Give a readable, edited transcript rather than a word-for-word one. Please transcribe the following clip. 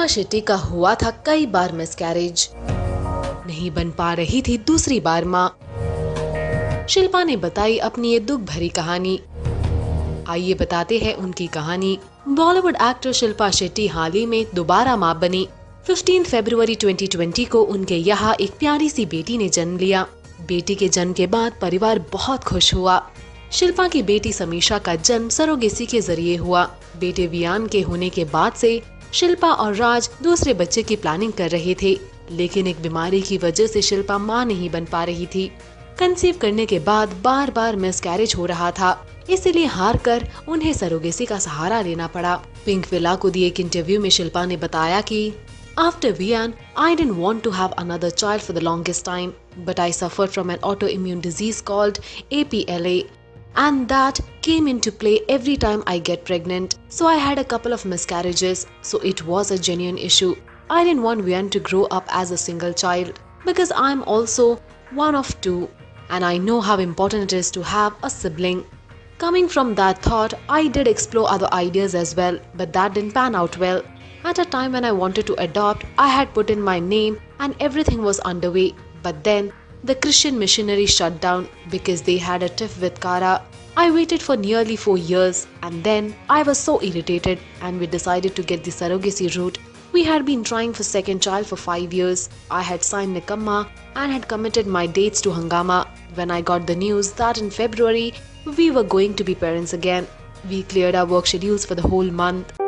शिल्पा शेट्टी का हुआ था कई बार मिसकैरेज, नहीं बन पा रही थी दूसरी बार माँ। शिल्पा ने बताई अपनी ये दुख भरी कहानी। आइए बताते हैं उनकी कहानी। बॉलीवुड एक्टर शिल्पा शेट्टी हाल ही में दोबारा माँ बनी। 15 फरवरी 2020 को उनके यहाँ एक प्यारी सी बेटी ने जन्म लिया। बेटी के जन्म के बाद परिवार बहुत खुश हुआ। शिल्पा की बेटी समीक्षा का जन्म सरोगेसी के जरिए हुआ। बेटे वियान के होने के बाद से शिल्पा और राज दूसरे बच्चे की प्लानिंग कर रहे थे, लेकिन एक बीमारी की वजह से शिल्पा मां नहीं बन पा रही थी। कंसीव करने के बाद बार बार मिसकैरेज हो रहा था, इसलिए हार कर उन्हें सरोगेसी का सहारा लेना पड़ा। पिंक विला को दिए एक इंटरव्यू में शिल्पा ने बताया कि After Vian, I didn't want to have another child for the longest time, but I suffered from an autoimmune disease called APLA. And that came into play every time I get pregnant. So I had a couple of miscarriages, so it was a genuine issue. I didn't want Vian to grow up as a single child because I'm also one of two and I know how important it is to have a sibling. Coming from that thought, I did explore other ideas as well, but that didn't pan out well. At a time when I wanted to adopt, I had put in my name and everything was underway, but then the Christian missionary shut down because they had a tiff with Kara. I waited for nearly 4 years and then I was so irritated and we decided to get the surrogacy route. We had been trying for second child for 5 years. I had signed Nikamma and had committed my dates to Hangama. When I got the news that in February we were going to be parents again, we cleared our work schedules for the whole month.